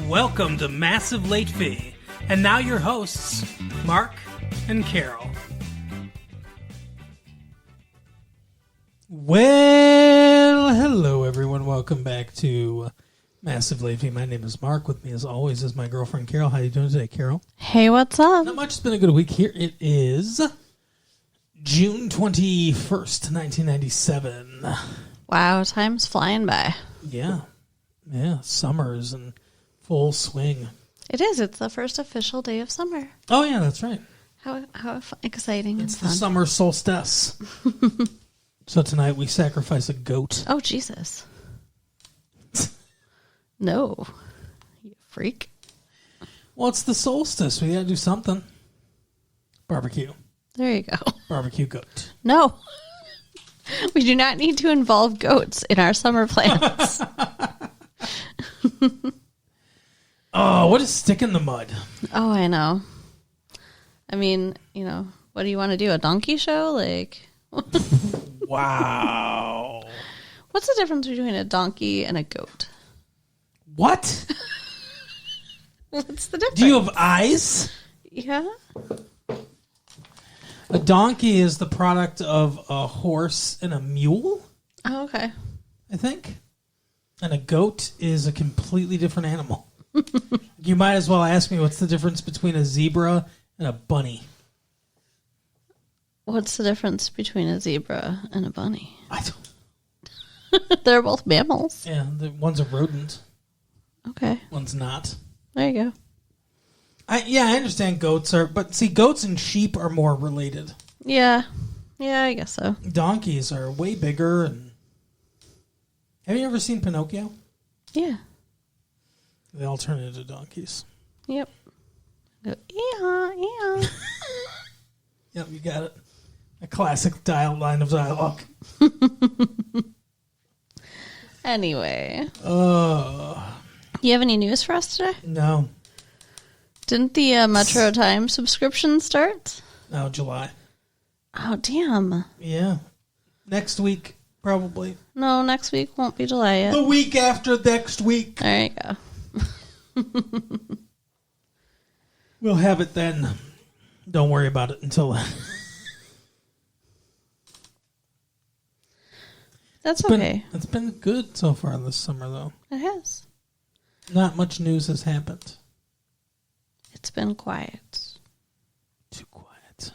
Welcome to Massive Late Fee. And now your hosts, Mark and Carol. Well, hello everyone. Welcome back to Massive Late Fee. My name is Mark. With me as always is my girlfriend Carol. How are you doing today, Carol? Hey, what's up? Not much. It's been a good week here. It is June 21st, 1997. Wow, time's flying by. Yeah. Summer's in full swing. It is. It's the first official day of summer. Oh, yeah, that's right. How exciting It's and the fun. summer solstice. So tonight we sacrifice a goat. Oh, Jesus. No. You freak. Well, it's the solstice. We gotta do something. Barbecue. There you go. Barbecue goat. No. We do not need to involve goats in our summer plans. Oh, what a stick in the mud. Oh, I know. I mean, what do you want to do? A donkey show? Wow. What's the difference between a donkey and a goat? What? What's the difference? Do you have eyes? Yeah. A donkey is the product of a horse and a mule, Oh, okay. I think. And a goat is a completely different animal. You might as well ask me what's the difference between a zebra and a bunny. What's the difference between a zebra and a bunny? I don't. They're both mammals. Yeah, one's a rodent. Okay. One's not. There you go. I understand goats are, but see, goats and sheep are more related. Yeah. Yeah, I guess so. Donkeys are way bigger. And have you ever seen Pinocchio? Yeah. They all turn into donkeys. Yep. Go, yeah. Yep, you got it. A classic line of dialogue. Anyway. You have any news for us today? No. Didn't the Metro Times subscription start? No, July. Oh, damn. Yeah. Next week, probably. No, next week won't be July yet. The week after next week. There you go. We'll have it then. Don't worry about it until then. That's okay. It's been good so far this summer, though. It has. Not much news has happened. It's been quiet. Too quiet.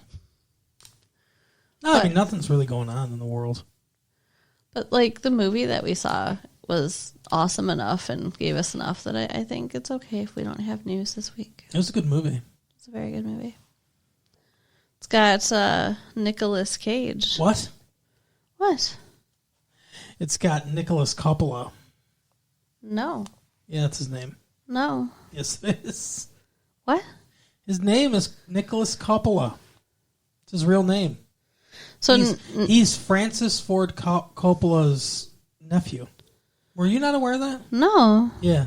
No, I mean, nothing's really going on in the world. But, the movie that we saw was awesome enough and gave us enough that I think it's okay if we don't have news this week. It was a good movie. It's a very good movie. It's got Nicolas Cage. What? What? It's got Nicholas Coppola. No. Yeah, that's his name. No. Yes, it is. What? His name is Nicholas Coppola. It's his real name. So he's Francis Ford Coppola's nephew. Were you not aware of that? No. Yeah.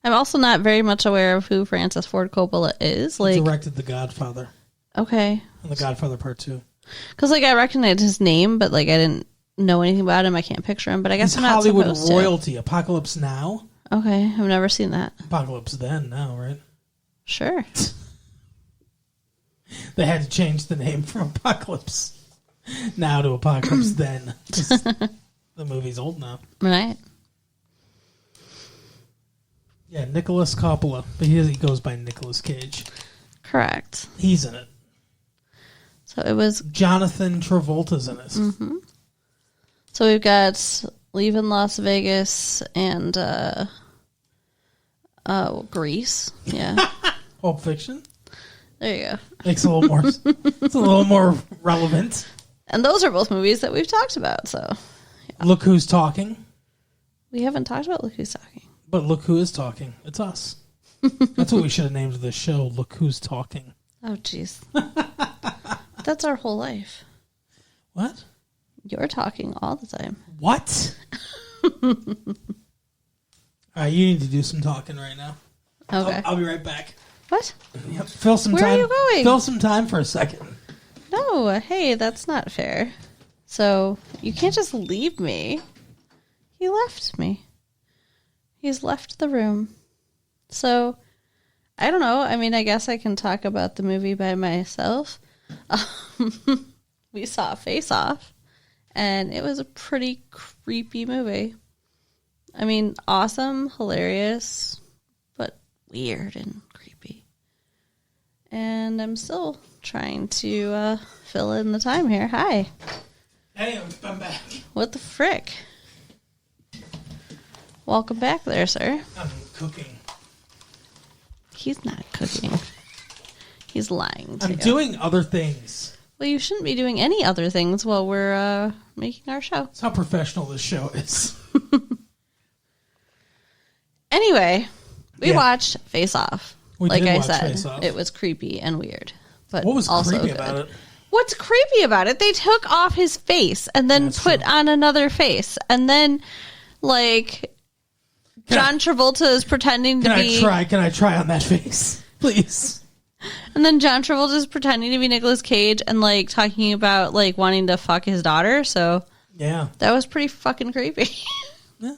I'm also not very much aware of who Francis Ford Coppola is. He directed The Godfather. Okay. And The Godfather Part 2. Because I recognized his name, but I didn't know anything about him. I can't picture him, but I guess He's I'm not Hollywood supposed to. royalty. Apocalypse Now. Okay, I've never seen that. Apocalypse Then now, right? Sure. They had to change the name from Apocalypse Now to Apocalypse Then. The movie's old now. Right. Yeah, Nicholas Coppola. But he goes by Nicolas Cage. Correct. He's in it. So it was... Jonathan Travolta's in it. Mm-hmm. So we've got Leaving Las Vegas and Grease. Yeah. Pulp Fiction. There you go. Makes it a little more... It's a little more relevant. And those are both movies that we've talked about, so... Yeah. Look Who's Talking. We haven't talked about Look Who's Talking. But look who is talking. It's us. That's what we should have named this show. Look Who's Talking. Oh, jeez. That's our whole life. What? You're talking all the time. What? All right, you need to do some talking right now. Okay. I'll be right back. What? Yep. Fill some Where time. are you going? Fill some time for a second. No, hey, that's not fair. So you can't just leave me. He left me. He's left the room. So, I don't know. I mean, I guess I can talk about the movie by myself. We saw Face Off, and it was a pretty creepy movie. I mean, awesome, hilarious, but weird and creepy. And I'm still trying to fill in the time here. Hi. Hey, I'm back. What the frick? Welcome back there, sir. I'm cooking. He's not cooking. He's lying to I'm you. doing other things. Well, you shouldn't be doing any other things while we're making our show. That's how professional this show is. Anyway, we Yeah. watched Face Off. We like did I watch said, Face Off. it was creepy and weird. But What was also creepy good. about it? What's creepy about it? They took off his face and then That's put true. on another face. And then, like, John Travolta is pretending to be... Can I try on that face? Please. And then John Travolta is pretending to be Nicolas Cage and, like, talking about, like, wanting to fuck his daughter. So Yeah. that was pretty fucking creepy. Yeah.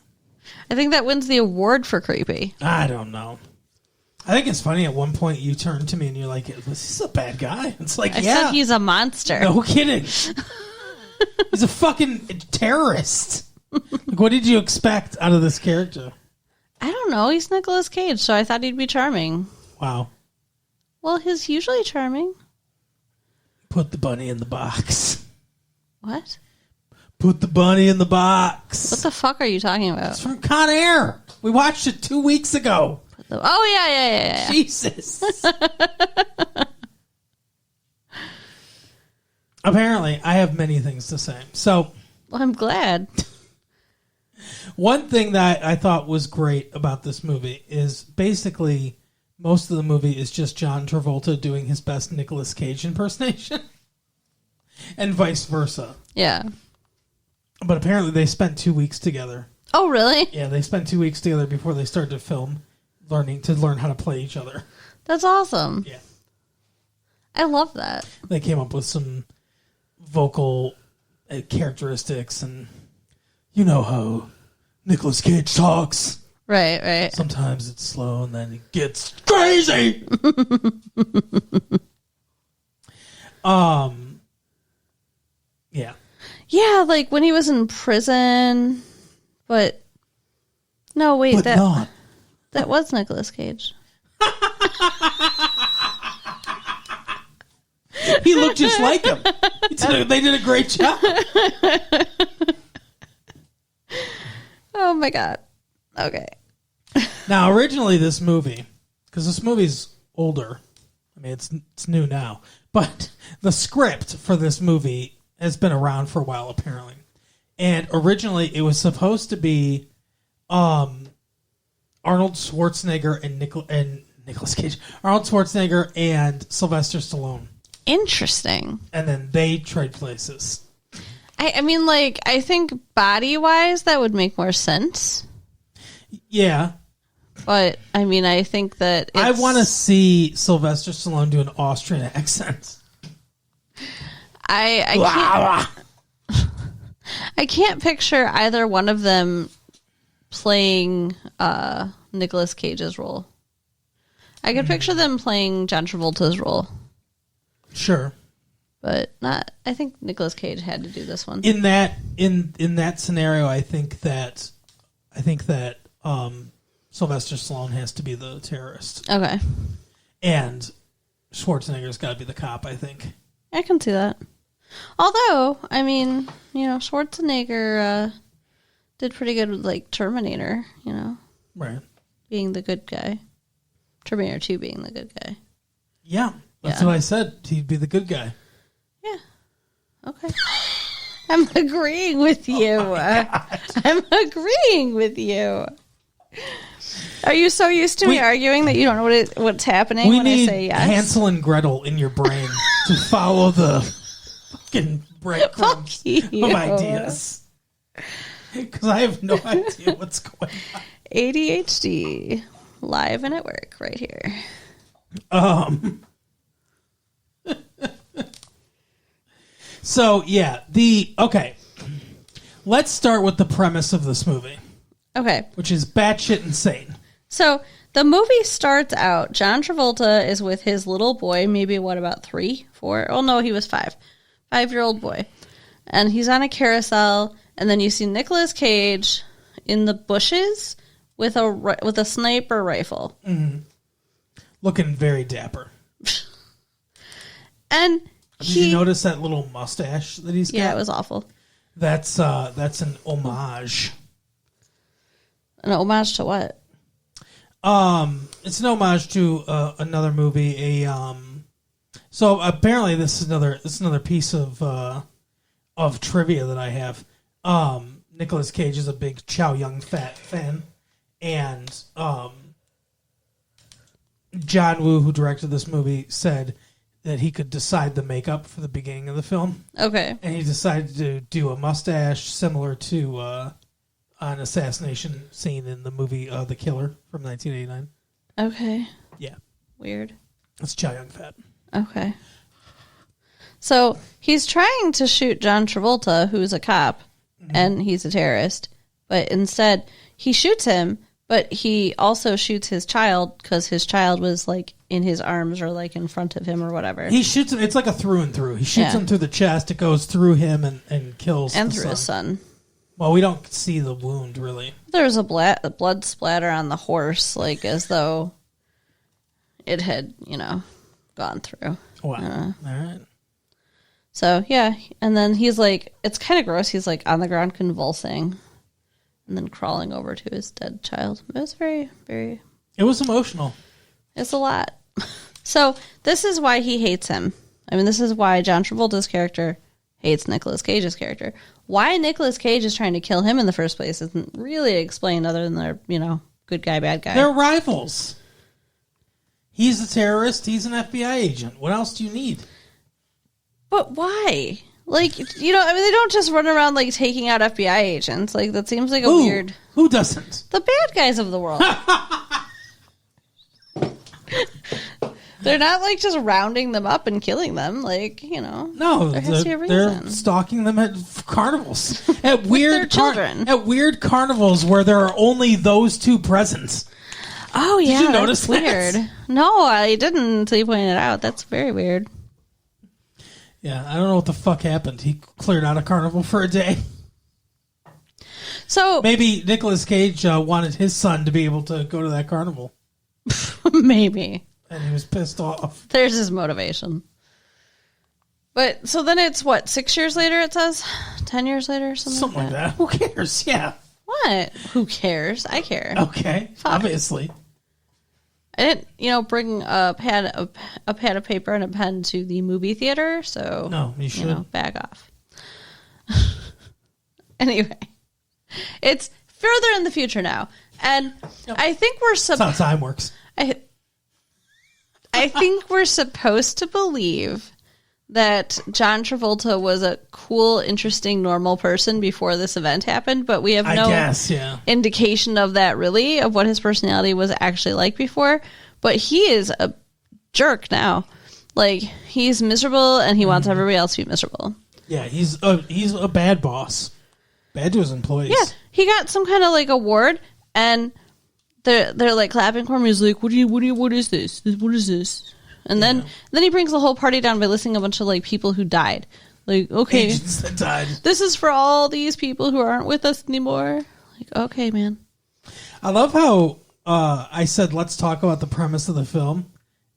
I think that wins the award for creepy. I don't know. I think it's funny. At one point, you turned to me and you're like, "Was this a bad guy?" It's like, I yeah, said he's a monster. no kidding. He's a fucking terrorist. Like, what did you expect out of this character? I don't know. He's Nicolas Cage, so I thought he'd be charming. Wow. Well, he's usually charming. Put the bunny in the box. What? Put the bunny in the box. What the fuck are you talking about? It's from Con Air. We watched it 2 weeks ago. Oh, yeah. Jesus. Apparently, I have many things to say. So, Well, I'm glad. one thing that I thought was great about this movie is basically most of the movie is just John Travolta doing his best Nicolas Cage impersonation and vice versa. Yeah. But apparently they spent 2 weeks together. Oh, really? Yeah, they spent 2 weeks together before they started to film, learn how to play each other. That's awesome. Yeah. I love that. They came up with some vocal characteristics, and you know how Nicolas Cage talks. Right. Sometimes it's slow and then it gets crazy. Yeah. Yeah, like when he was in prison, but no, wait, But not. that was Nicolas Cage. He looked just like him. They did a great job. Oh my god. Okay. Now, originally this movie, because this movie's older, I mean, it's new now, but the script for this movie has been around for a while, apparently. And originally it was supposed to be Arnold Schwarzenegger and Nicolas Cage. Arnold Schwarzenegger and Sylvester Stallone. Interesting. And then they trade places. I mean, like, I think body-wise that would make more sense. Yeah. But, I mean, I think that I want to see Sylvester Stallone do an Austrian accent. I can't picture either one of them playing Nicolas Cage's role. I could picture them playing John Travolta's role, Sure. but not. I think Nicolas Cage had to do this one. In that scenario, I think that Sylvester Stallone has to be the terrorist, Okay, and Schwarzenegger's got to be the cop. I think. I can see that. Although, I mean, you know, Schwarzenegger did pretty good with like Terminator. You know, Right. being the good guy. Terminator 2 being the good guy. Yeah, that's Yeah. what I said. He'd be the good guy. Yeah. Okay. I'm agreeing with you. I'm agreeing with you. Are you so used to me arguing that you don't know what's happening We when need I say yes? Hansel and Gretel in your brain to follow the fucking breadcrumbs Fuck you. of ideas. Because I have no idea what's going on. ADHD, live and at work, right here. So yeah, okay. Let's start with the premise of this movie, Okay. which is batshit insane. So The movie starts out, John Travolta is with his little boy, maybe about 3, 4? Oh, no, he was 5. 5-year-old boy. And he's on a carousel, and then you see Nicolas Cage in the bushes with a sniper rifle. Mm-hmm. Looking very dapper. And did you notice that little mustache that he's got? Yeah, it was awful. That's an homage. An homage to what? It's an homage to another movie. So apparently this is another piece of trivia that I have. Nicolas Cage is a big Chow Yun-Fat fan, and John Woo, who directed this movie, said that he could decide the makeup for the beginning of the film. Okay, and he decided to do a mustache similar to an assassination scene in the movie The Killer from 1989. Okay. Yeah. Weird. It's Chow Yun-Fat. Okay. So he's trying to shoot John Travolta, who's a cop, and he's a terrorist. But instead, he shoots him, but he also shoots his child because his child was like in his arms or like in front of him or whatever. He shoots him. It's like a through and through. He shoots him through the chest. It goes through him and kills and the through his son. Well, we don't see the wound, really. There's a blood splatter on the horse, like as though it had, gone through. Wow. All right. So, yeah. And then he's like, it's kind of gross. He's like on the ground convulsing and then crawling over to his dead child. It was very, very... It was emotional. It's a lot. So, this is why he hates him. I mean, this is why John Travolta's character hates Nicolas Cage's character. Why Nicolas Cage is trying to kill him in the first place isn't really explained other than they're, good guy, bad guy. They're rivals. He's a terrorist. He's an FBI agent. What else do you need? But why? Like, they don't just run around, like, taking out FBI agents. Like, that seems like a weird... Who doesn't? The bad guys of the world. They're not, like, just rounding them up and killing them. Like, No, there has to be a reason. They're stalking them at carnivals. At weird children. At weird carnivals where there are only those two presents. Oh, yeah. Did you notice that's weird. that? No, I didn't until you pointed it out. That's very weird. Yeah, I don't know what the fuck happened. He cleared out a carnival for a day. So maybe Nicolas Cage wanted his son to be able to go to that carnival. Maybe. And he was pissed off. There's his motivation. But, so then it's, 6 years later, it says? 10 years later? Something like that. Who cares? Yeah. What? Who cares? I care. Okay. Fuck. Obviously. I didn't, bring a pad of paper and a pen to the movie theater, so... No, you should. Back off. Anyway. It's further in the future now. And I think we're... That's how time works. I think we're supposed to believe that John Travolta was a cool, interesting, normal person before this event happened, but we have no indication of that really, of what his personality was actually like before. But he is a jerk now. Like, he's miserable and he wants everybody else to be miserable. Yeah, he's a bad boss. Bad to his employees. Yeah, he got some kind of like award and they're like clapping for him. He's like, what is this? What is this? And then he brings the whole party down by listing a bunch of like people who died. Like, okay, agents that died. This is for all these people who aren't with us anymore. Like, okay, man. I love how I said, let's talk about the premise of the film.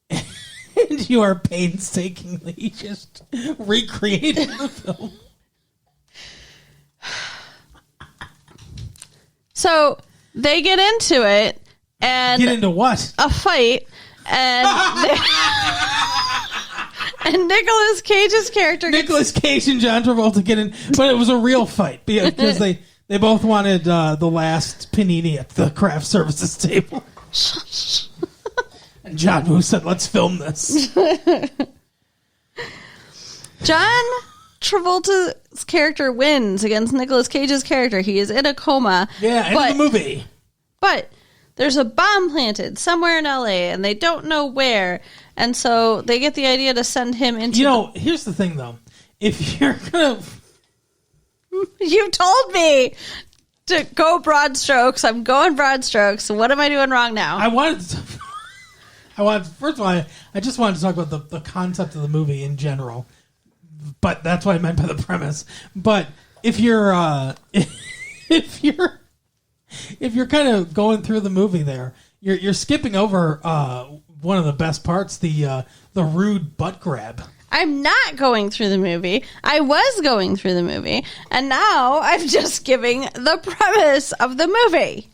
And you are painstakingly just recreating the film. So they get into it and get into what? A fight, and and Nicolas Cage's character, Nicolas Cage and John Travolta get in, but it was a real fight because they both wanted the last panini at the craft services table. And John Woo said, "Let's film this." John Travolta's character wins against Nicolas Cage's character. He is in a coma. Yeah, end of the movie. But there's a bomb planted somewhere in LA, and they don't know where. And so they get the idea to send him into... here's the thing, though. If you're going to... You told me to go broad strokes. I'm going broad strokes. What am I doing wrong now? First of all, I just wanted to talk about the concept of the movie in general, but that's what I meant by the premise. But if you're if you're kind of going through the movie there, you're skipping over one of the best parts, the rude butt grab. I'm not going through the movie. I was going through the movie, and now I'm just giving the premise of the movie.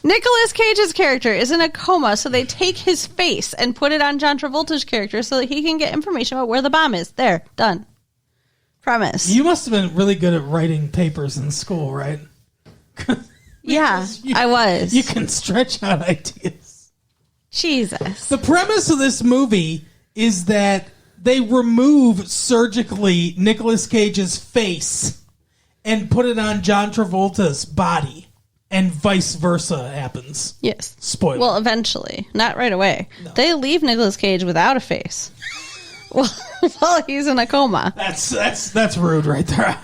Nicolas Cage's character is in a coma, so they take his face and put it on John Travolta's character so that he can get information about where the bomb is. There, done. Premise. You must have been really good at writing papers in school, right? Yeah, I was. You can stretch out ideas. Jesus. The premise of this movie is that they remove surgically Nicolas Cage's face and put it on John Travolta's body, and vice versa happens. Yes. Spoiler. Well, eventually. Not right away. No. They leave Nicolas Cage without a face. While he's in a coma. That's rude right there.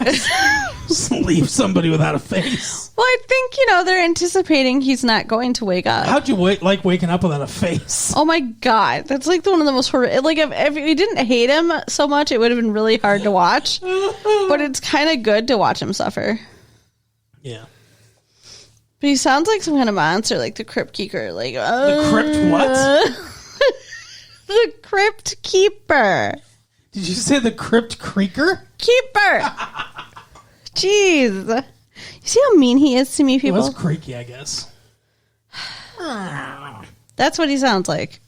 Just leave somebody without a face. Well, I think, they're anticipating he's not going to wake up. How'd you like waking up without a face? Oh my God. That's like one of the most horrific. Like, if you didn't hate him so much, it would have been really hard to watch. But it's kind of good to watch him suffer. Yeah. But he sounds like some kind of monster, like the Crypt Keeper. Like, the Crypt what? The Crypt Keeper. Did you say the Crypt Creeker? Keeper. Jeez. You see how mean he is to me, people? It was creaky, I guess. That's what he sounds like.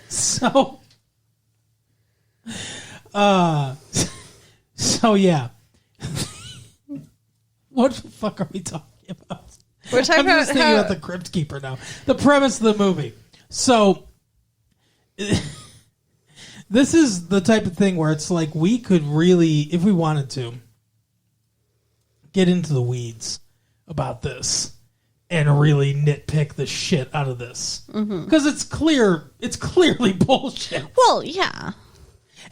So yeah. What the fuck are we talking about? We're talking I'm just thinking about the Crypt Keeper now. The premise of the movie. So this is the type of thing where it's like we could really, if we wanted to, get into the weeds about this and really nitpick the shit out of this. Because it's clearly bullshit. Well, yeah.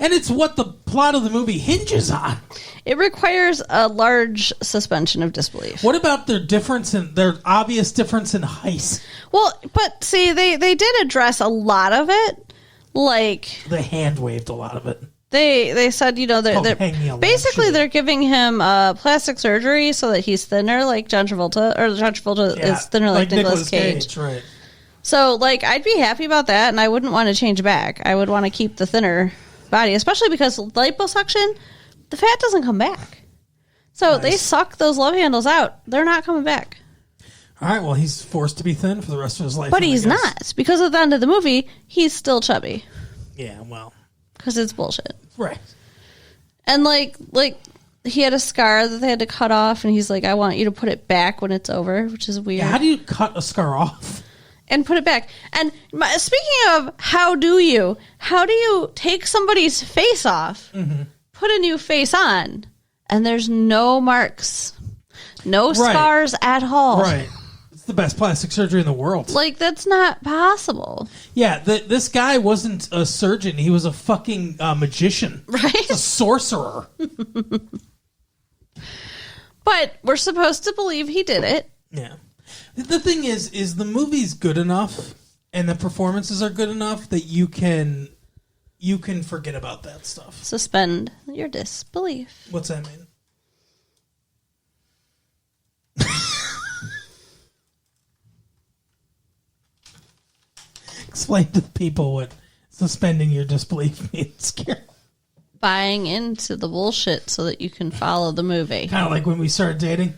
And it's what the plot of the movie hinges on. It requires a large suspension of disbelief. What about their obvious difference in height? Well, but see, they did address a lot of it. Like, they hand waved a lot of it. They said, they're giving him plastic surgery so that he's thinner like John Travolta, or John Travolta is thinner like Nicolas Cage. Right. So, I'd be happy about that, and I wouldn't want to change back. I would want to keep the thinner body, especially because liposuction, the fat doesn't come back. So They suck those love handles out. They're not coming back. All right, well, he's forced to be thin for the rest of his life. But he's not, because at the end of the movie, he's still chubby. Yeah, well. Because it's bullshit. Right. And, he had a scar that they had to cut off, and he's like, I want you to put it back when it's over, which is weird. Yeah, how do you cut a scar off? And put it back. And speaking of how do you take somebody's face off, put a new face on, and there's no marks, no scars at all. Right. It's the best plastic surgery in the world. That's not possible. Yeah, this guy wasn't a surgeon. He was a fucking magician. Right? A sorcerer. But we're supposed to believe he did it. Yeah. The thing is the movie's good enough and the performances are good enough that you can forget about that stuff. Suspend your disbelief. What's that mean? Explain to the people what suspending your disbelief means. Buying into the bullshit so that you can follow the movie. Kind of like when we started dating.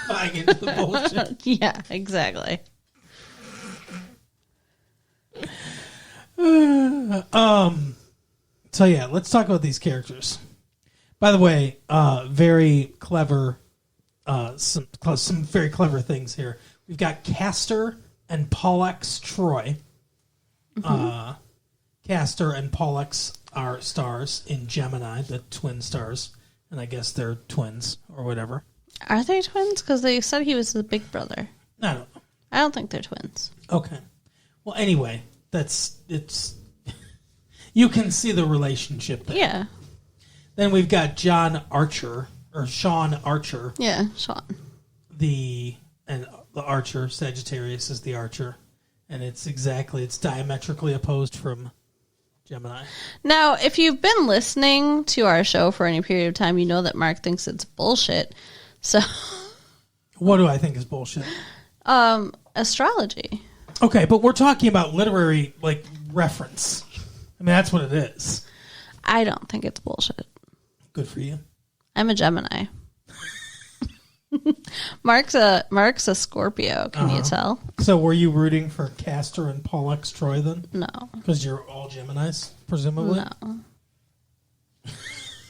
Buying into the bullshit. Yeah, exactly. So yeah, let's talk about these characters. By the way, very clever, some very clever things here. We've got Castor and Pollux Troy. Castor and Pollux are stars in Gemini, the twin stars, and I guess they're twins or whatever. Are they twins? Because they said he was the big brother. I don't know. I don't think they're twins. Okay. Well, anyway, You can see the relationship there. Yeah. Then we've got Sean Archer. Yeah, Sean. The Archer, Sagittarius is the Archer. And it's diametrically opposed from Gemini. Now, if you've been listening to our show for any period of time, you know that Mark thinks it's bullshit. So, what do I think is bullshit? Astrology. Okay, but we're talking about literary reference. I mean, that's what it is. I don't think it's bullshit. Good for you. I'm a Gemini. Mark's a Scorpio. Can you tell? So, were you rooting for Castor and Pollux Troy then? No, because you're all Geminis, presumably.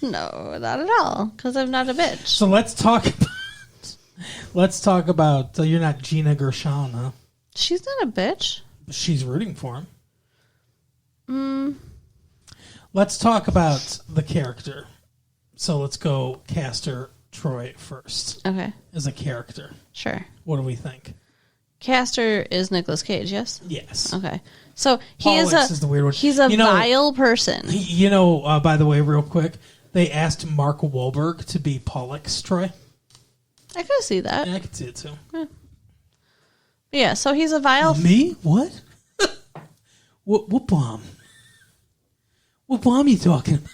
No, not at all. Because I'm not a bitch. So let's talk about. You're not Gina Gershon, huh? She's not a bitch. She's rooting for him. Let's talk about the character. So let's go Castor Troy first. Okay. As a character. Sure. What do we think? Castor is Nicolas Cage, yes? Yes. Okay. So Pollux is the weird one. He's a vile person. By the way, real quick, they asked Mark Wahlberg to be Pollux Troy. I could see that. Yeah, I could see it too. Yeah, so he's a vile... Me? What? What bomb? What bomb are you talking about?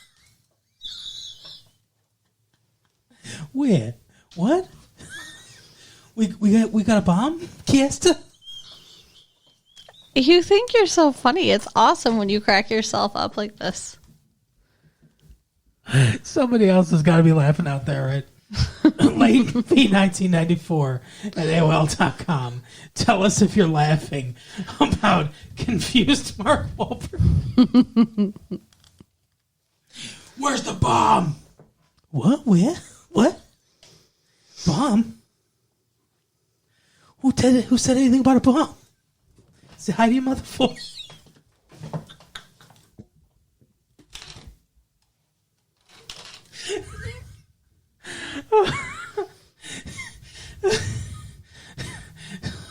Where? What? We got a bomb, Castor? You think you're so funny. It's awesome when you crack yourself up like this. Somebody else has got to be laughing out there, right? Late P1994 at AOL.com. Tell us if you're laughing about confused Mark Wahlberg. Where's the bomb? What? Where? What? Bomb? Who said anything about a bomb? Say hi to your motherfucker.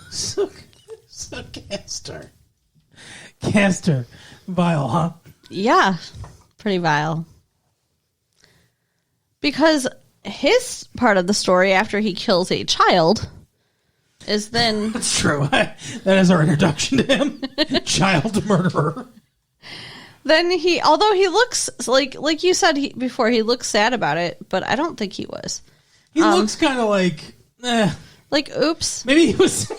So Castor. Vile, huh? Yeah, pretty vile. Because his part of the story after he kills a child is then... That's true. That is our introduction to him. Child murderer. Then although he looks, like you said before, he looks sad about it, but I don't think he was. He looks kind of like... Like, oops. Maybe he was...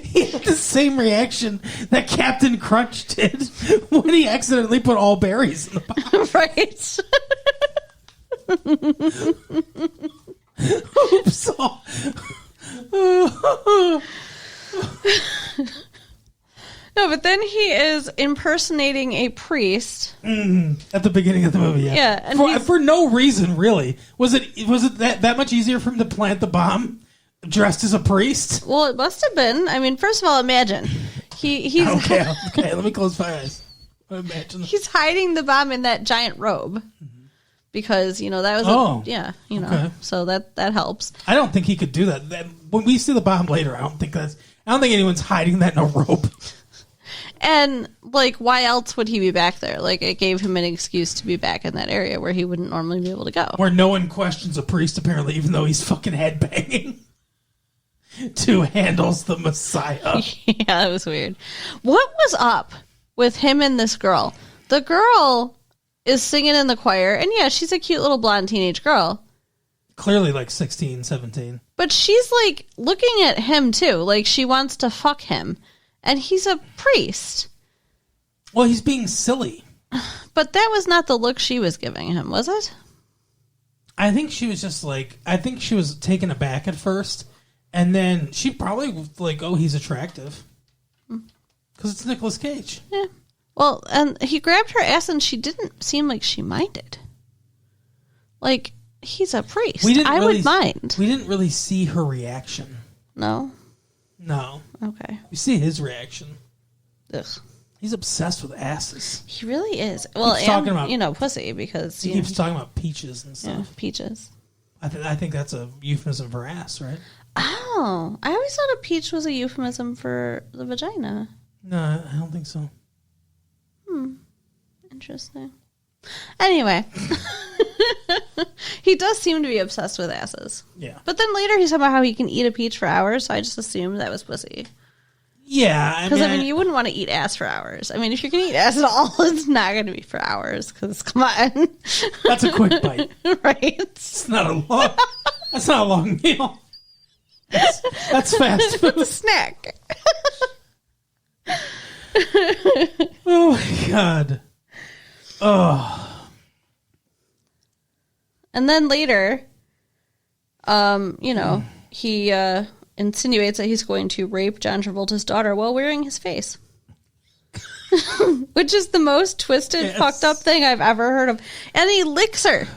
He had the same reaction that Captain Crunch did when he accidentally put all berries in the pot. Right. Oops. No, but then he is impersonating a priest. At the beginning of the movie, yeah. Yeah, and for no reason, really. Was it that much easier for him to plant the bomb dressed as a priest? Well, it must have been. I mean, first of all, imagine. He's Okay, let me close my eyes. Imagine. He's hiding the bomb in that giant robe. Because, that was okay. So that helps. I don't think he could do that. When we see the bomb later, I don't think anyone's hiding that in a robe. And, why else would he be back there? It gave him an excuse to be back in that area where he wouldn't normally be able to go. Where no one questions a priest, apparently, even though he's fucking headbanging. Two handles the Messiah. Yeah, that was weird. What was up with him and this girl? The girl is singing in the choir, and yeah, she's a cute little blonde teenage girl. Clearly 16, 17. But she's, looking at him, too. She wants to fuck him. And he's a priest. Well, he's being silly. But that was not the look she was giving him, was it? I think she was just I think she was taken aback at first. And then she probably was oh, he's attractive. Because it's Nicolas Cage. Yeah. Well, and he grabbed her ass and she didn't seem like she minded. He's a priest. I would mind. We didn't really see her reaction. No? No. Okay. We see his reaction. Ugh. He's obsessed with asses. He really is. Well, and talking about, pussy because... He keeps talking about peaches and stuff. Yeah, peaches. I think that's a euphemism for ass, right? Oh, Oh, I always thought a peach was a euphemism for the vagina. No, I don't think so. Interesting. Anyway, he does seem to be obsessed with asses. Yeah. But then later he's talking about how he can eat a peach for hours, so I just assumed that was pussy. Yeah. Because, I mean, you wouldn't want to eat ass for hours. I mean, if you're going to eat ass at all, it's not going to be for hours, because, come on. That's a quick bite. Right? It's not a long... That's not a long meal. That's fast food. It's a snack. Oh, my God. Oh. And then later, he insinuates that he's going to rape John Travolta's daughter while wearing his face. Which is the most twisted, fucked up thing I've ever heard of. And he licks her.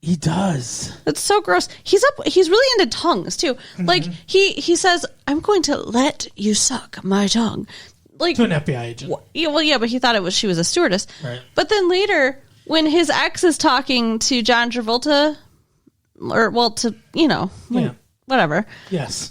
He does. That's so gross. He's really into tongues too. Like he says, "I'm going to let you suck my tongue." Like to an FBI agent. Yeah, but he thought she was a stewardess. Right. But then later, when his ex is talking to John Travolta, whatever. Yes.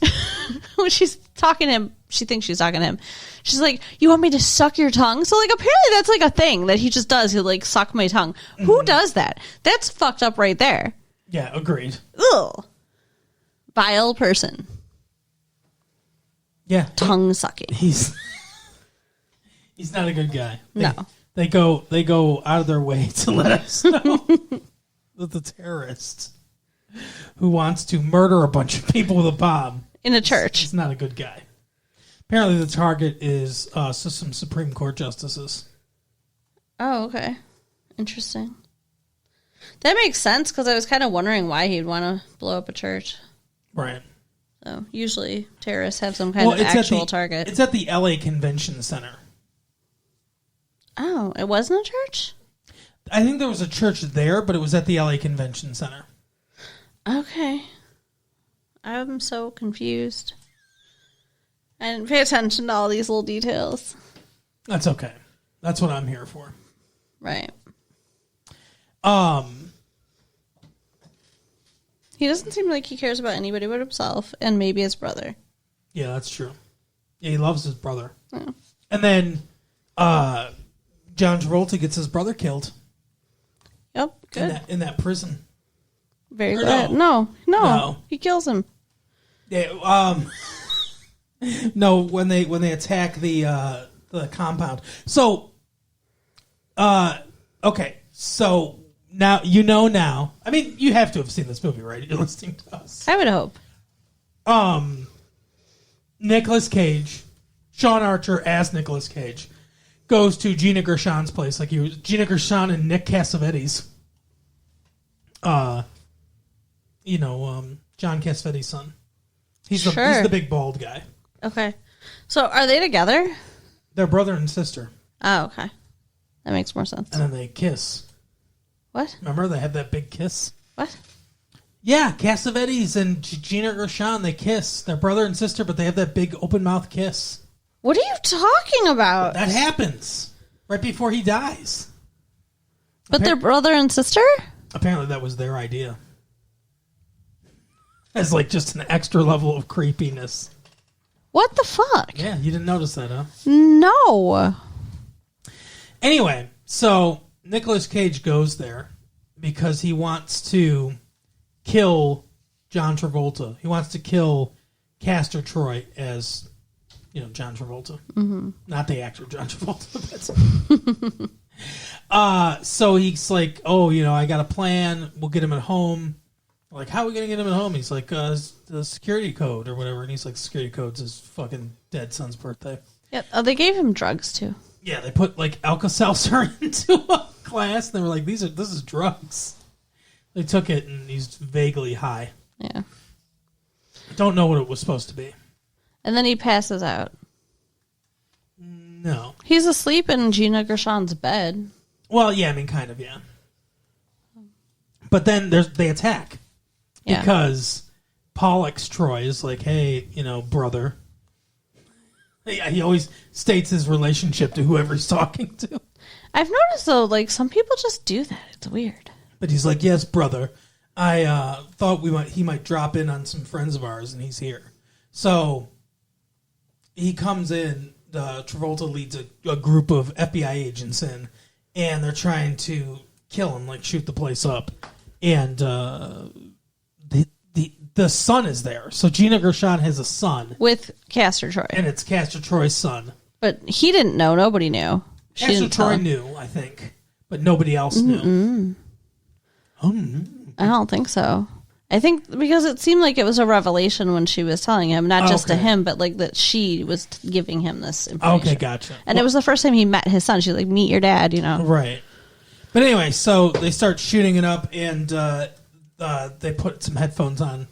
When she's talking to him, she thinks she's talking to him. She's like, "You want me to suck your tongue?" So, like, apparently that's, like, a thing that he just does. He'll, like, suck my tongue. Who does that? That's fucked up right there. Yeah, agreed. Ugh. Vile person. Yeah. Tongue sucking. He's not a good guy. No. They go out of their way to let us know that the terrorist who wants to murder a bunch of people with a bomb In a church. He's not a good guy. Apparently, the target is some Supreme Court justices. Oh, okay. Interesting. That makes sense, because I was kind of wondering why he'd want to blow up a church. Right. So, usually terrorists have some kind of actual target. It's at the LA Convention Center. Oh, it wasn't a church? I think there was a church there, but it was at the LA Convention Center. Okay. I'm so confused. I didn't pay attention to all these little details. That's okay. That's what I'm here for. Right. He doesn't seem like he cares about anybody but himself and maybe his brother. Yeah, that's true. Yeah, he loves his brother. Oh. And then John Travolta gets his brother killed. Yep, good. In that prison. Very good. No. He kills him. Yeah, no, when they attack the compound. So, okay. So now. I mean, you have to have seen this movie, right? You're listening to us. I would hope. Nicolas Cage, Sean Archer as Nicolas Cage, goes to Gina Gershon's place. Like Gina Gershon and Nick Cassavetes. John Cassavetes' son. He's the big bald guy. Okay. So are they together? They're brother and sister. Oh, okay. That makes more sense. And then they kiss. What? Remember they had that big kiss? What? Yeah, Cassavetes and Gina Gershon, they kiss. They're brother and sister, but they have that big open mouth kiss. What are you talking about? That happens right before he dies. But they're brother and sister? Apparently that was their idea. As like just an extra level of creepiness. What the fuck? Yeah, you didn't notice that, huh? No. Anyway, so Nicolas Cage goes there because he wants to kill John Travolta. He wants to kill Castor Troy as, John Travolta. Mm-hmm. Not the actor John Travolta. So he's like, I got a plan. We'll get him at home. Like, how are we going to get him at home? He's like, the security code or whatever. And he's like, security code's his fucking dead son's birthday. Yeah. Oh, they gave him drugs, too. Yeah, they put, like, Alka-Seltzer into a glass. And they were like, this is drugs. They took it, and he's vaguely high. Yeah. Don't know what it was supposed to be. And then he passes out. No. He's asleep in Gina Gershon's bed. Well, yeah, I mean, kind of, yeah. But then they attack. Yeah. Because Pollux Troy is like, hey, brother. He always states his relationship to whoever he's talking to. I've noticed, though, like, some people just do that. It's weird. But he's like, yes, brother. I thought he might drop in on some friends of ours, and he's here. So he comes in, Travolta leads a group of FBI agents in, and they're trying to kill him, like shoot the place up. And the son is there. So Gina Gershon has a son. With Castor Troy. And it's Castor Troy's son. But he didn't know. Nobody knew. Castor Troy knew, I think. But nobody else knew. I don't think so. I think because it seemed like it was a revelation when she was telling him, not just to him, but like that she was giving him this information. Okay, gotcha. And it was the first time he met his son. She's like, meet your dad, you know. Right. But anyway, so they start shooting it up, and they put some headphones on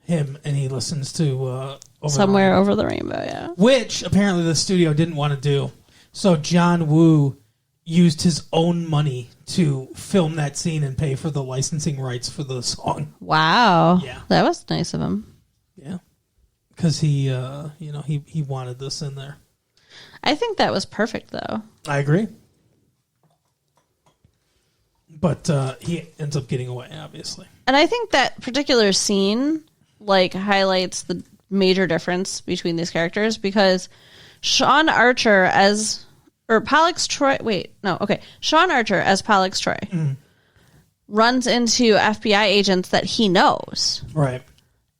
him, and he listens to Somewhere Over the Rainbow, yeah. Which apparently the studio didn't want to do. So John Woo used his own money to film that scene and pay for the licensing rights for the song. Wow. Yeah. That was nice of him. Yeah. Because he wanted this in there. I think that was perfect, though. I agree. But he ends up getting away, obviously. And I think that particular scene, like, highlights the major difference between these characters because Sean Archer as... Or Pollux Troy... Wait, no, okay. Sean Archer as Pollux Troy runs into FBI agents that he knows. Right.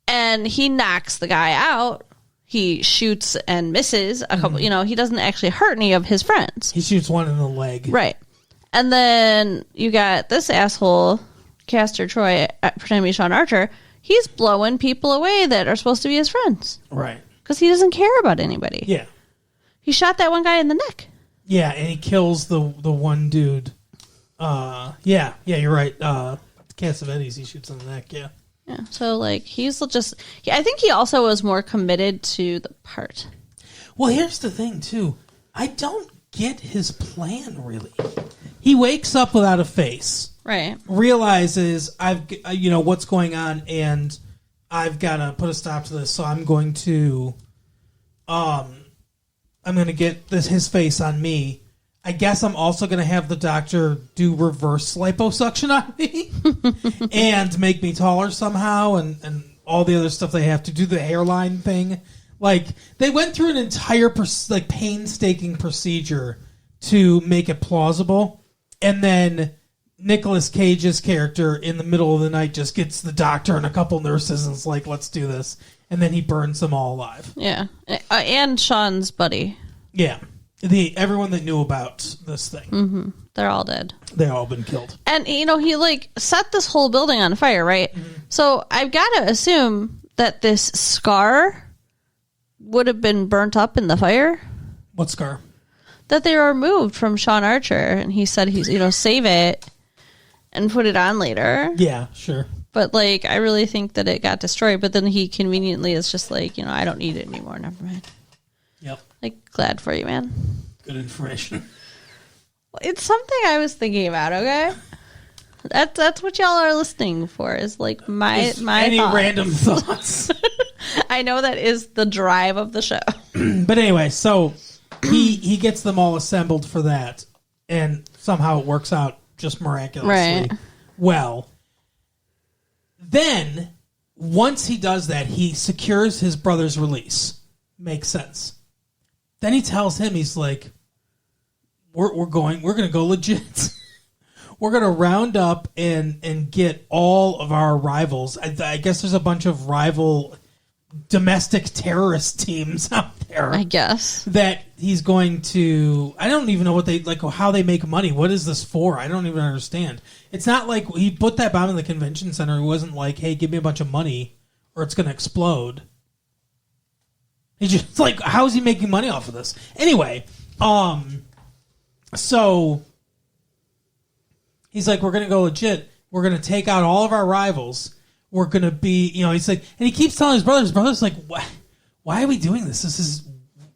And he knocks the guy out. He shoots and misses a couple... You know, he doesn't actually hurt any of his friends. He shoots one in the leg. Right. And then you got this asshole, Castor Troy, pretending to be Sean Archer. He's blowing people away that are supposed to be his friends. Right. Because he doesn't care about anybody. Yeah. He shot that one guy in the neck. Yeah, and he kills the one dude. Yeah, you're right. Cassavetes, he shoots in the neck, yeah. Yeah, so, like, he's just... I think he also was more committed to the part. Well, here's the thing, too. I don't get his plan, really. He wakes up without a face. Right. Realizes, what's going on, and I've got to put a stop to this, so I'm going to... I'm going to get his face on me. I guess I'm also going to have the doctor do reverse liposuction on me and make me taller somehow and all the other stuff they have to do, the hairline thing. Like, they went through an entire painstaking procedure to make it plausible. And then Nicolas Cage's character in the middle of the night just gets the doctor and a couple nurses and is like, let's do this. And then he burns them all alive. Yeah. And Sean's buddy. Yeah. Everyone that knew about this thing. Mm-hmm. They're all dead. They've all been killed. And, he, set this whole building on fire, right? Mm-hmm. So I've got to assume that this scar would have been burnt up in the fire. What scar? That they were removed from Sean Archer. And he said he's, save it and put it on later. Yeah, sure. But, I really think that it got destroyed. But then he conveniently is just I don't need it anymore. Never mind. Yep. Glad for you, man. Good information. It's something I was thinking about, okay? That's what y'all are listening for, is, my any thoughts. random thoughts. I know that is the drive of the show. But anyway, so he gets them all assembled for that. And somehow it works out just miraculously. Right. Well, then, once he does that, he secures his brother's release. Makes sense. Then he tells him, he's like, we're going to go legit. We're going to round up and get all of our rivals. I guess there's a bunch of rival domestic terrorist teams out there. I guess. That he's going to... I don't even know what they... how they make money. What is this for? I don't even understand. It's not like he put that bomb in the convention center. It wasn't like, hey, give me a bunch of money or it's going to explode. He's just how is he making money off of this? Anyway, so he's like, we're going to go legit. We're going to take out all of our rivals. We're going to be, he's like, and he keeps telling his brother's like, why are we doing this?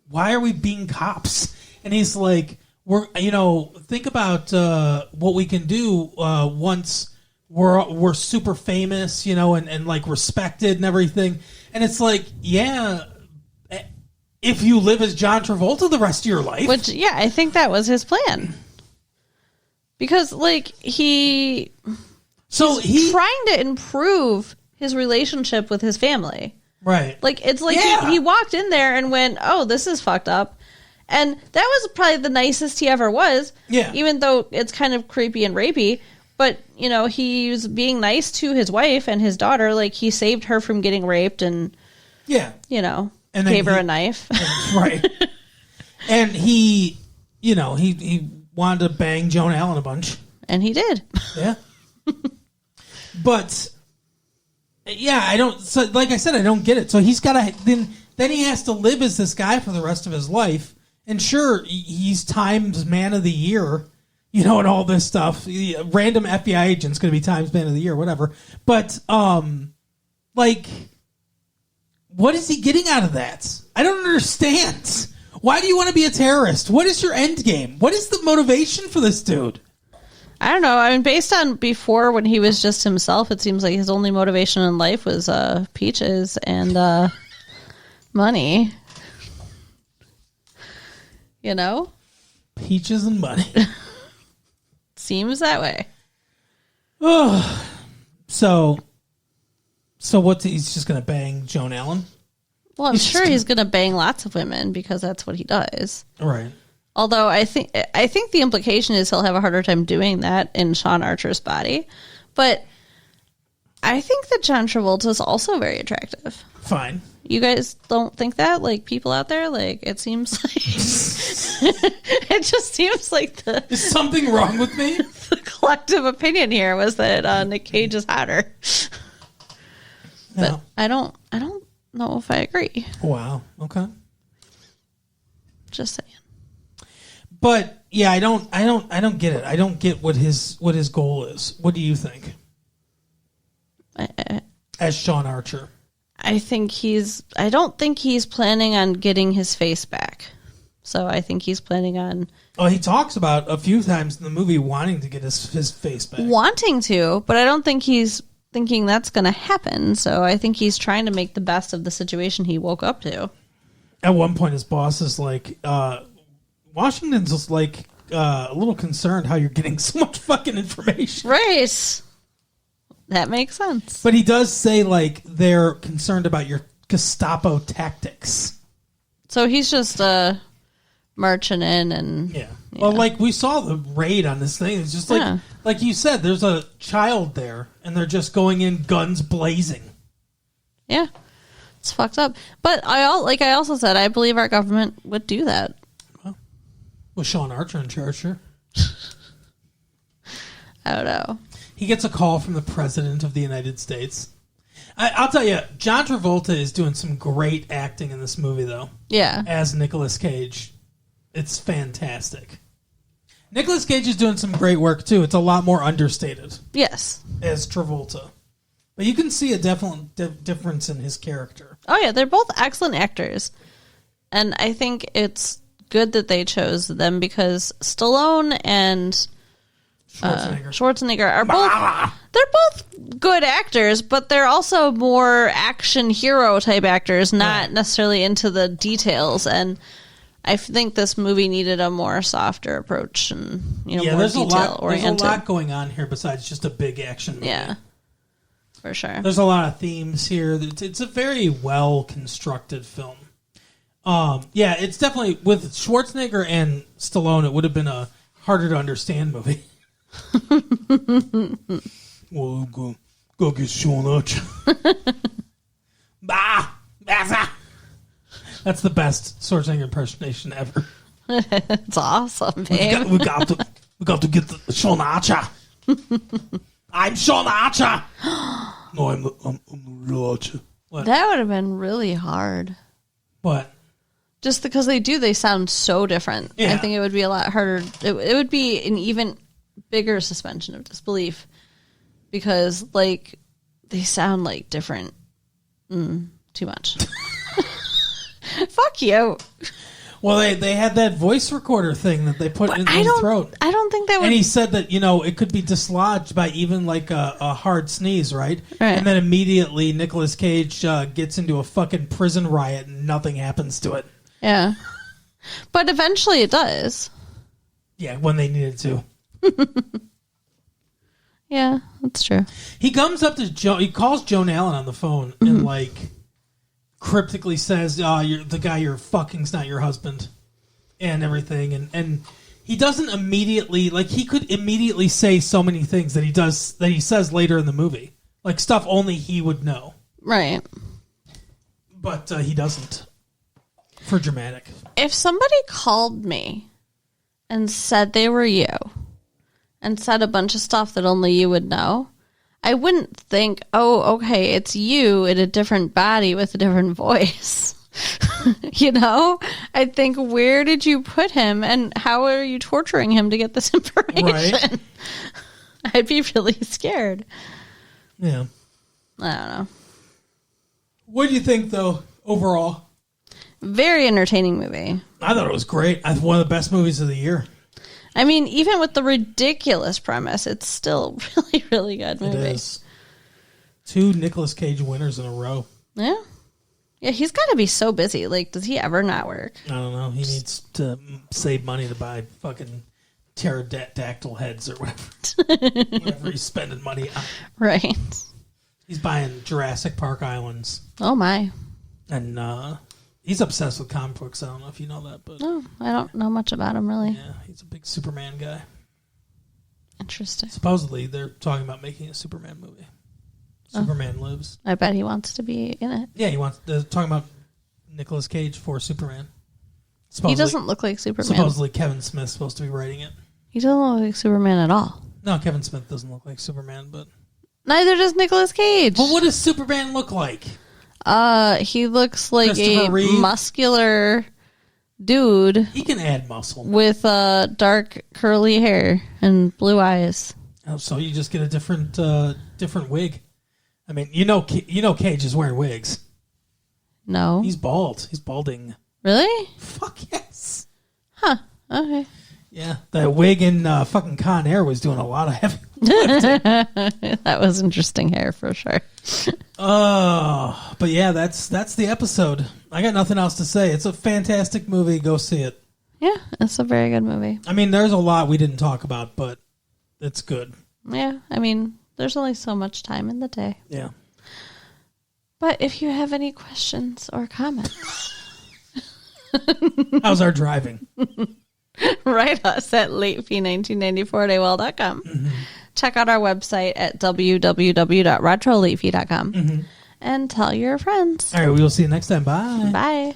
Why are we being cops? And he's like, think about what we can do once we're super famous, and respected and everything. And it's like, yeah, if you live as John Travolta the rest of your life. Which, yeah, I think that was his plan. Because, he's trying to improve his relationship with his family. Right. Like, it's like Yeah. he walked in there and went, oh, this is fucked up. And that was probably the nicest he ever was. Yeah. Even though it's kind of creepy and rapey. But, you know, he was being nice to his wife and his daughter. Like, he saved her from getting raped and, Yeah. you know, And gave her a knife. Right. And he, you know, he wanted to bang Joan Allen a bunch. And he did. Yeah. But, yeah, I don't, so like I said, I don't get it. So he's got to, then he has to live as this guy for the rest of his life. And sure, he's Times Man of the Year, you know, and all this stuff. Random FBI agent's going to be Times Man of the Year, whatever. But, like, what is he getting out of that? I don't understand. Why do you want to be a terrorist? What is your end game? What is the motivation for this dude? I don't know. I mean, based on before when he was just himself, it seems like his only motivation in life was peaches and money. You know? Peaches and money. Seems that way. Oh, so what's he's just gonna bang Joan Allen? Well, I'm sure he's going to bang lots of women because that's what he does. Right. Although I think the implication is he'll have a harder time doing that in Sean Archer's body. But I think that John Travolta is also very attractive. Fine. You guys don't think that? Like, people out there? Like, it seems like... it just seems like Is something wrong with me? the collective opinion here was that Nic Cage is hotter. No. But I don't know if I agree. Wow. Okay. Just saying. But yeah, I don't get it. I don't get what his goal is. What do you think? As Sean Archer. I don't think he's planning on getting his face back. So I think he's planning on... Oh, he talks about a few times in the movie wanting to get his face back. Wanting to, but I don't think he's thinking that's going to happen. So I think he's trying to make the best of the situation he woke up to. At one point, his boss is like, Washington's just like a little concerned how you're getting so much fucking information. Right. That makes sense. But he does say, like, they're concerned about your Gestapo tactics. So he's just marching in and... Yeah. Well, like, we saw the raid on this thing. It's just like you said, there's a child there, and they're just going in guns blazing. Yeah. It's fucked up. But I also said, I believe our government would do that. Well, with Sean Archer in charge, sure. I don't know. He gets a call from the President of the United States. I'll tell you, John Travolta is doing some great acting in this movie, though. Yeah. As Nicolas Cage. It's fantastic. Nicolas Cage is doing some great work, too. It's a lot more understated. Yes. As Travolta. But you can see a definite difference in his character. Oh, yeah. They're both excellent actors. And I think it's good that they chose them because Stallone and Schwarzenegger are both... They're both good actors, but they're also more action hero type actors, not necessarily into the details. And I think this movie needed a more softer approach and more detail oriented. There's a lot going on here besides just a big action movie. Yeah, for sure. There's a lot of themes here. It's a very well constructed film. Yeah, it's definitely with Schwarzenegger and Stallone. It would have been a harder to understand movie. Well, go get Sean Archer. That's the best Schwarzenegger impersonation ever. It's awesome, babe. We got to get the Sean Archer. I'm Sean Archer. No, I'm the real Archer. What? That would have been really hard. What? Just because they sound so different. Yeah. I think it would be a lot harder. It would be an even bigger suspension of disbelief because, like, they sound like different. Too much. Fuck you. Well, they had that voice recorder thing that they put in his throat. I don't think that would... And he said that, it could be dislodged by even, like, a hard sneeze, right? Right. And then immediately Nicolas Cage gets into a fucking prison riot and nothing happens to it. Yeah. But eventually it does. Yeah, when they needed to. Yeah, that's true. He comes up to he calls Joan Allen on the phone and, like, cryptically says, the guy you're fucking's not your husband and everything. And he doesn't immediately, like, he could immediately say so many things that he says later in the movie. Like, stuff only he would know. Right. But he doesn't. For dramatic. If somebody called me and said they were you and said a bunch of stuff that only you would know, I wouldn't think, oh, okay, it's you in a different body with a different voice. You know? I'd think, where did you put him and how are you torturing him to get this information? Right. I'd be really scared. Yeah. I don't know. What do you think, though, overall? Very entertaining movie. I thought it was great. One of the best movies of the year. I mean, even with the ridiculous premise, it's still really, really good movie. It is. 2 Nicolas Cage winners in a row. Yeah. Yeah, he's got to be so busy. Like, does he ever not work? I don't know. He needs to save money to buy fucking pterodactyl heads or whatever he's spending money on. Right. He's buying Jurassic Park Islands. Oh, my. And he's obsessed with comic books. I don't know if you know that. But no, I don't know much about him, really. Yeah, he's a big Superman guy. Interesting. Supposedly, they're talking about making a Superman movie. Superman Lives. I bet he wants to be in it. Yeah, they're talking about Nicolas Cage for Superman. He doesn't look like Superman. Supposedly Kevin Smith's supposed to be writing it. He doesn't look like Superman at all. No, Kevin Smith doesn't look like Superman, but... Neither does Nicolas Cage. Well, what does Superman look like? He looks like a muscular dude. He can add muscle. With dark curly hair and blue eyes. Oh, so you just get a different wig. I mean, you know Cage is wearing wigs. No. He's bald. He's balding. Really? Fuck yes. Huh. Okay. Yeah. That wig in fucking Con Air was doing a lot of heavy lifting. That was interesting hair for sure. But yeah, that's the episode. I got nothing else to say. It's a fantastic movie. Go see it. Yeah, it's a very good movie. I mean, there's a lot we didn't talk about, but it's good. Yeah, I mean, there's only so much time in the day. Yeah. But if you have any questions or comments... How's our driving? Write us at latefee1994@AOL.com. Mm-hmm. Check out our website at www.retrolatefee.com. Mm-hmm. And tell your friends. All right, we will see you next time. Bye. Bye.